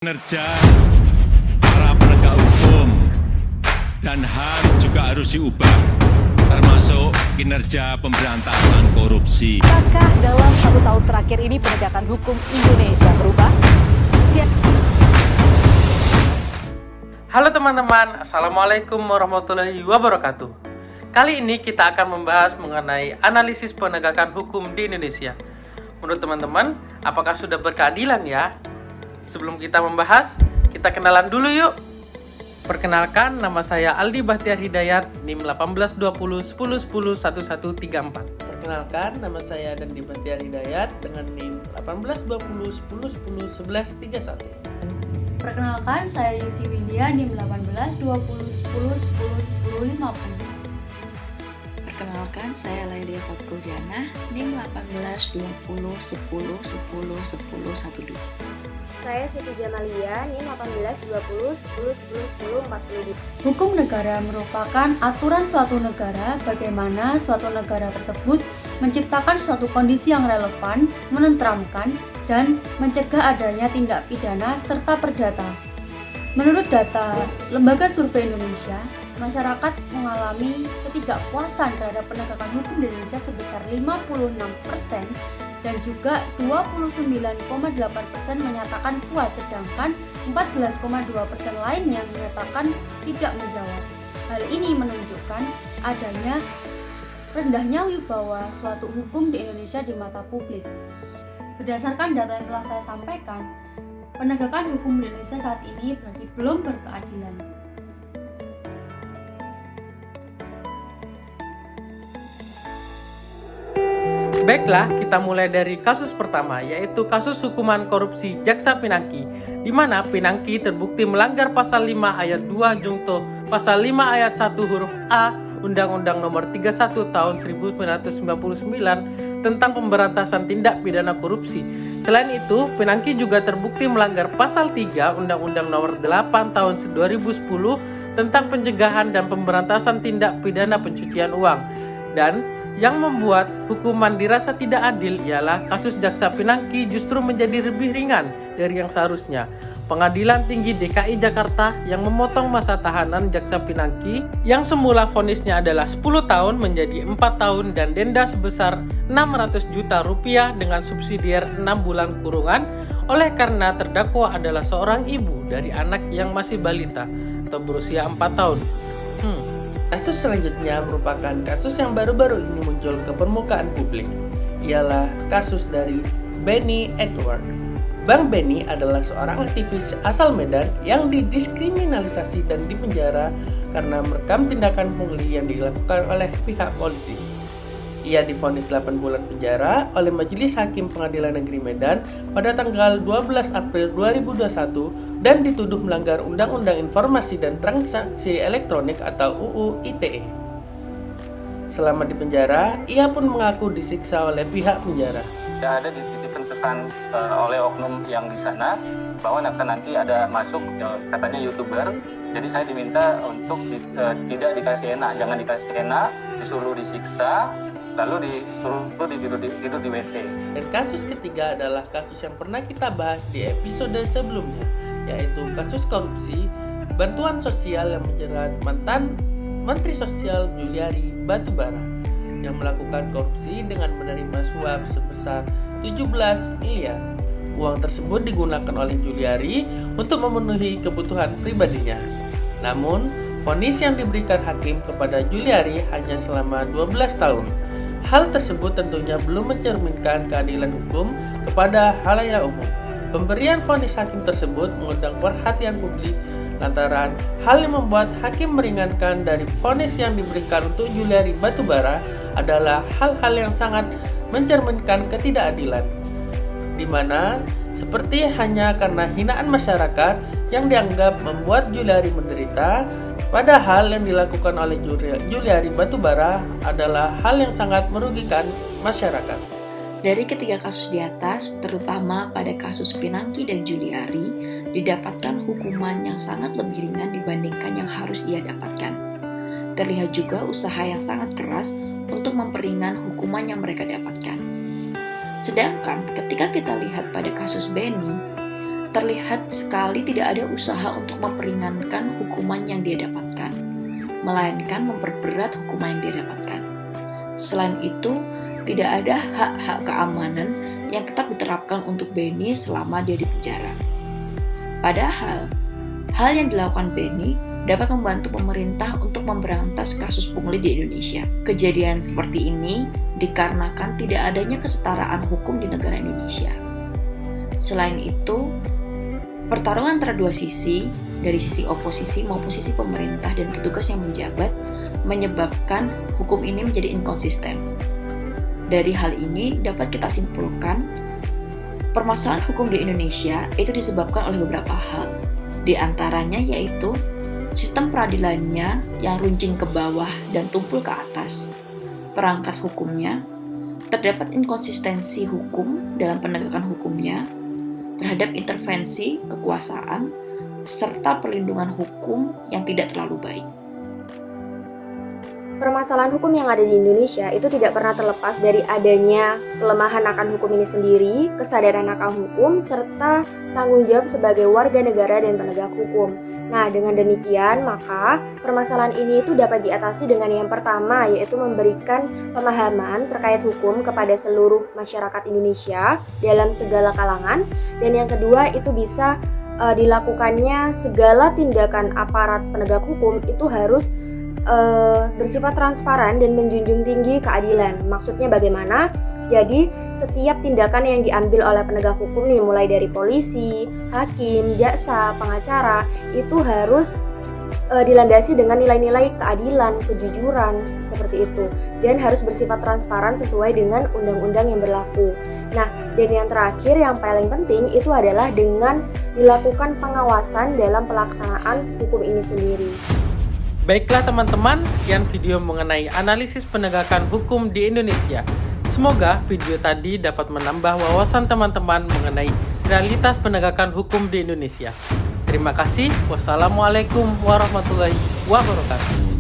Kinerja para penegak hukum dan HAM juga harus diubah, termasuk kinerja pemberantasan korupsi. Apakah dalam 1 tahun terakhir ini penegakan hukum Indonesia berubah? Halo teman-teman, Assalamualaikum warahmatullahi wabarakatuh. Kali ini kita akan membahas mengenai analisis penegakan hukum di Indonesia. Menurut teman-teman, apakah sudah berkeadilan ya? Sebelum kita membahas, kita kenalan dulu yuk. Perkenalkan, nama saya Aldi Bahtiar Hidayat, NIM 1820 10 10 1134. Perkenalkan, nama saya Dandi Bahtiar Hidayat dengan NIM 1820 10 10 11 31. Perkenalkan, saya Yusi Widya, NIM 18 20 10 10 10 50. Perkenalkan, saya Laidia Fatkuljana, NIM 18 20 10 10 10 10 12. Saya Siti Jamalia, NIM 18 20 10 10 10 42. Hukum negara merupakan aturan suatu negara bagaimana suatu negara tersebut menciptakan suatu kondisi yang relevan, menenteramkan, dan mencegah adanya tindak pidana serta perdata. Menurut data Lembaga Survei Indonesia, masyarakat mengalami ketidakpuasan terhadap penegakan hukum di Indonesia sebesar 56%, dan juga 29,8% menyatakan puas, sedangkan 14,2% lainnya menyatakan tidak menjawab. Hal ini menunjukkan adanya rendahnya wibawa suatu hukum di Indonesia di mata publik. Berdasarkan data yang telah saya sampaikan, penegakan hukum di Indonesia saat ini berarti belum berkeadilan. Baiklah, kita mulai dari kasus pertama, yaitu kasus hukuman korupsi Jaksa Pinangki, di mana Pinangki terbukti melanggar pasal 5 ayat 2 Jungto pasal 5 ayat 1 huruf A Undang-Undang Nomor 31 Tahun 1999 tentang pemberantasan tindak pidana korupsi. Selain itu, Pinangki juga terbukti melanggar pasal 3 Undang-Undang Nomor 8 Tahun 2010 tentang pencegahan dan pemberantasan tindak pidana pencucian uang. Dan yang membuat hukuman dirasa tidak adil ialah kasus Jaksa Pinangki justru menjadi lebih ringan dari yang seharusnya. Pengadilan Tinggi DKI Jakarta yang memotong masa tahanan Jaksa Pinangki yang semula vonisnya adalah 10 tahun menjadi 4 tahun dan denda sebesar 600 juta rupiah dengan subsidiar 6 bulan kurungan oleh karena terdakwa adalah seorang ibu dari anak yang masih balita atau berusia 4 tahun. Kasus selanjutnya merupakan kasus yang baru-baru ini muncul ke permukaan publik, ialah kasus dari Benny Edward. Bang Benny adalah seorang aktivis asal Medan yang didiskriminalisasi dan dipenjara karena merekam tindakan pungli yang dilakukan oleh pihak polisi. Ia divonis 8 bulan penjara oleh Majelis Hakim Pengadilan Negeri Medan pada tanggal 12 April 2021 dan dituduh melanggar Undang-Undang Informasi dan Transaksi Elektronik atau UU ITE. Selama di penjara, ia pun mengaku disiksa oleh pihak penjara. Ada dititipkan pesan oleh oknum yang di sana bahwa nanti ada masuk katanya YouTuber. Jadi saya diminta untuk tidak dikasih enak, jangan dikasih enak, disuruh disiksa, lalu disuruh tidur di WC. Dan kasus ketiga adalah kasus yang pernah kita bahas di episode sebelumnya, yaitu kasus korupsi bantuan sosial yang menjerat mantan Menteri Sosial Juliari Batubara yang melakukan korupsi dengan menerima suap sebesar 17 miliar. Uang tersebut digunakan oleh Juliari untuk memenuhi kebutuhan pribadinya. Namun, vonis yang diberikan hakim kepada Juliari hanya selama 12 tahun. Hal tersebut tentunya belum mencerminkan keadilan hukum kepada halayak umum. Pemberian vonis hakim tersebut mengundang perhatian publik lantaran hal yang membuat hakim meringankan dari vonis yang diberikan untuk Juliari Batubara adalah hal-hal yang sangat mencerminkan ketidakadilan, di mana seperti hanya karena hinaan masyarakat yang dianggap membuat Juliari menderita, padahal yang dilakukan oleh Juliari Batubara adalah hal yang sangat merugikan masyarakat. Dari ketiga kasus di atas, terutama pada kasus Pinangki dan Juliari, didapatkan hukuman yang sangat lebih ringan dibandingkan yang harus dia dapatkan. Terlihat juga usaha yang sangat keras untuk memperingan hukuman yang mereka dapatkan. Sedangkan ketika kita lihat pada kasus Benny, terlihat sekali tidak ada usaha untuk memperingankan hukuman yang dia dapatkan, melainkan memperberat hukuman yang dia dapatkan. Selain itu, tidak ada hak-hak keamanan yang tetap diterapkan untuk Benny selama dia di penjara. Padahal, hal yang dilakukan Benny dapat membantu pemerintah untuk memberantas kasus pungli di Indonesia. Kejadian seperti ini dikarenakan tidak adanya kesetaraan hukum di negara Indonesia. Selain itu, pertarungan antara dua sisi, dari sisi oposisi maupun sisi pemerintah dan petugas yang menjabat, menyebabkan hukum ini menjadi inkonsisten. Dari hal ini dapat kita simpulkan, permasalahan hukum di Indonesia itu disebabkan oleh beberapa hal. Di antaranya yaitu sistem peradilannya yang runcing ke bawah dan tumpul ke atas, perangkat hukumnya, terdapat inkonsistensi hukum dalam penegakan hukumnya, terhadap intervensi kekuasaan, serta perlindungan hukum yang tidak terlalu baik. Permasalahan hukum yang ada di Indonesia itu tidak pernah terlepas dari adanya kelemahan akan hukum ini sendiri, kesadaran akan hukum, serta tanggung jawab sebagai warga negara dan penegak hukum. Nah, dengan demikian, maka permasalahan ini itu dapat diatasi dengan yang pertama, yaitu memberikan pemahaman terkait hukum kepada seluruh masyarakat Indonesia dalam segala kalangan, dan yang kedua itu bisa dilakukannya segala tindakan aparat penegak hukum itu harus bersifat transparan dan menjunjung tinggi keadilan. Maksudnya bagaimana? Jadi setiap tindakan yang diambil oleh penegak hukum nih, mulai dari polisi, hakim, jaksa, pengacara, itu harus dilandasi dengan nilai-nilai keadilan, kejujuran, seperti itu, dan harus bersifat transparan sesuai dengan undang-undang yang berlaku. Nah, dan yang terakhir yang paling penting itu adalah dengan dilakukan pengawasan dalam pelaksanaan hukum ini sendiri. Baiklah teman-teman, sekian video mengenai analisis penegakan hukum di Indonesia. Semoga video tadi dapat menambah wawasan teman-teman mengenai realitas penegakan hukum di Indonesia. Terima kasih. Wassalamualaikum warahmatullahi wabarakatuh.